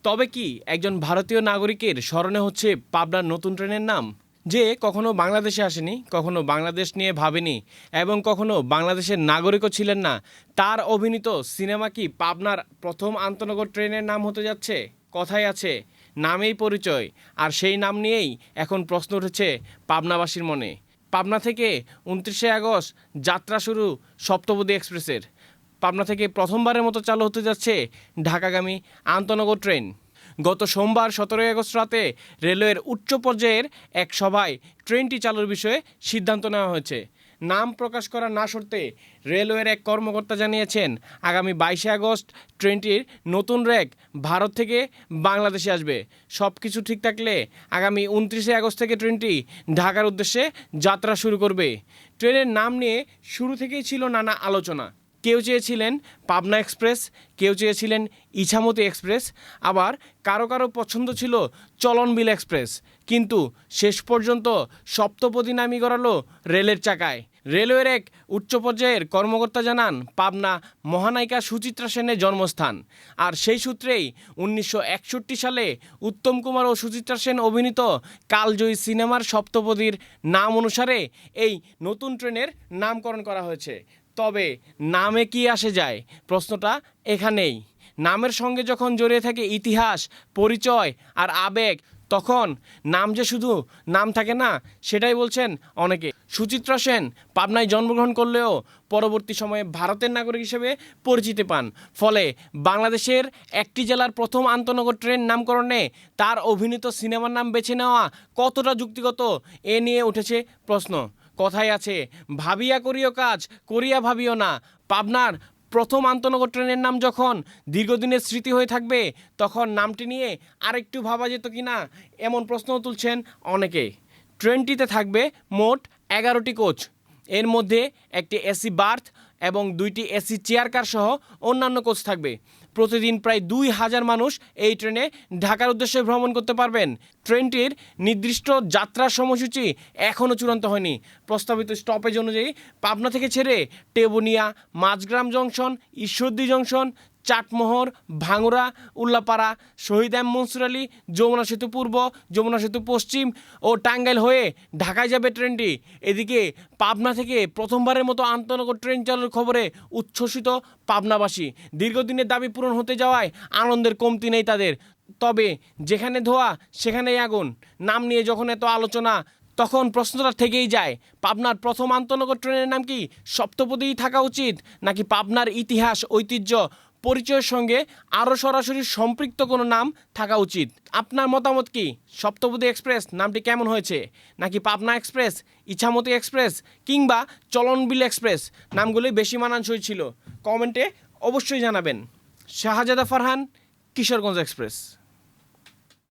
তবে কি একজন ভারতীয় নাগরিকের স্মরণে হচ্ছে পাবনার নতুন ট্রেনের নাম, যে কখনো বাংলাদেশে আসেনি, কখনো বাংলাদেশ নিয়ে ভাবেনি এবং কখনো বাংলাদেশের নাগরিকও ছিলেন না, তার অভিনীত সিনেমা কি পাবনার প্রথম আন্তনগর ট্রেনের নাম হতে যাচ্ছে? কথাই আছে নামেই পরিচয়, আর সেই নাম নিয়েই এখন প্রশ্ন উঠেছে পাবনাবাসীর মনে। পাবনা থেকে 29শে আগস্ট যাত্রা শুরু সপ্তপদী এক্সপ্রেসের। পাবনা থেকে প্রথমবারের মতো চালু হতে যাচ্ছে ঢাকাগামী আন্তনগর ট্রেন। গত সোমবার 17 আগস্ট রাতে রেলওয়ের উচ্চ পর্যায়ের এক সভায় ট্রেনটি চালুর বিষয়ে সিদ্ধান্ত নেওয়া হয়েছে। নাম প্রকাশ করা না সত্ত্বে রেলওয়ের এক কর্মকর্তা জানিয়েছেন, আগামী 22শে আগস্ট ট্রেনটির নতুন রেক ভারত থেকে বাংলাদেশে আসবে। সব কিছু ঠিক থাকলে আগামী 29শে আগস্ট থেকে ট্রেনটি ঢাকার উদ্দেশ্যে যাত্রা শুরু করবে। ট্রেনের নাম নিয়ে শুরু থেকেই ছিল নানা আলোচনা। কেউ চেয়েছিলেন পাবনা এক্সপ্রেস, কেউ চেয়েছিলেন ইছামতি এক্সপ্রেস, আবার কারো কারো পছন্দ ছিল চলনবিল এক্সপ্রেস। কিন্তু শেষ পর্যন্ত সপ্তপদী নামই গড়ালো রেলের চাকায়। রেলওয়ের এক উচ্চ পর্যায়ের কর্মকর্তা জানান, পাবনা মহানায়িকা সুচিত্রা সেনের জন্মস্থান, আর সেই সূত্রেই 1961 সালে উত্তম কুমার ও সুচিত্রা সেন অভিনীত কালজয়ী সিনেমার সপ্তপদীর নাম অনুসারে এই নতুন ট্রেনের নামকরণ করা হয়েছে। তবে নামে কি আসে যায়, প্রশ্নটা এখানেই। নামের সঙ্গে যখন জড়িয়ে থাকে ইতিহাস, পরিচয় আর আবেগ, তখন নাম যে শুধু নাম থাকে না, সেটাই বলছেন অনেকে। সুচিত্রা সেন পাবনায় জন্মগ্রহণ করলেও পরবর্তী সময়ে ভারতের নাগরিক হিসেবে পরিচিতি পান। ফলে বাংলাদেশের একটি জেলার প্রথম আন্তনগর ট্রেন নামকরণে তার অভিনীত সিনেমার নাম বেছে নেওয়া কতটা যুক্তিগত, এ নিয়ে উঠেছে প্রশ্ন। কথাই আছে, ভাবিয়া করিও কাজ, করিয়া ভাবিও না। পাবনার প্রথম আন্তনগর ট্রেনের নাম যখন দীর্ঘদিনের স্মৃতি হয়ে থাকবে, তখন নামটি নিয়ে আরেকটু ভাবা যেত কিনা, এমন প্রশ্নও তুলছেন অনেকে। ট্রেনটিতে থাকবে মোট 11টি কোচ, এর মধ্যে একটি এসি বার্থ এবং 2টি এসি চেয়ার কার সহ অন্যান্য কোচ থাকবে। প্রতিদিন প্রায় 2000 মানুষ এই ট্রেনে ঢাকার উদ্দেশ্যে ভ্রমণ করতে পারবেন। ট্রেনটির নির্দিষ্ট যাত্রার সময়সূচি এখনও চূড়ান্ত হয়নি। প্রস্তাবিত স্টপেজ অনুযায়ী পাবনা থেকে ছেড়ে টেবুনিয়া, মাঝগ্রাম জংশন, ঈশ্বরদী জংশন, চাটমোহর, ভাঙুরা, উল্লাপাড়া, শহীদ এম মনসুর আলী, যমুনা সেতু পূর্ব, যমুনা সেতু পশ্চিম ও টাঙ্গাইল হয়ে ঢাকায় যাবে ট্রেনটি। এদিকে পাবনা থেকে প্রথমবারের মতো আন্তনগর ট্রেন চালুর খবরে উচ্ছ্বসিত পাবনাবাসী। দীর্ঘদিনের দাবি পূরণ হতে যাওয়ায় আনন্দের কমতি নেই তাদের। তবে যেখানে ধোয়া সেখানেই আগুন নাম নিয়ে যখন এত আলোচনা, তখন প্রশ্নটা থেকেই যায়, পাবনার প্রথম আন্তনগর ট্রেনের নাম কি সপ্তপদীই থাকা উচিত, নাকি পাবনার ইতিহাস, ঐতিহ্য, পরিচয়ের সঙ্গে আরও সরাসরি সম্পৃক্ত কোনো নাম থাকা উচিত? আপনার মতামত কি? সপ্তপদী এক্সপ্রেস নামটি কেমন হয়েছে, নাকি পাবনা এক্সপ্রেস, ইছামতি এক্সপ্রেস কিংবা চলনবিল এক্সপ্রেস নামগুলি বেশি মানানসই ছিল? কমেন্টে অবশ্যই জানাবেন। শাহজাদা ফারহান, কিশোরগঞ্জ এক্সপ্রেস।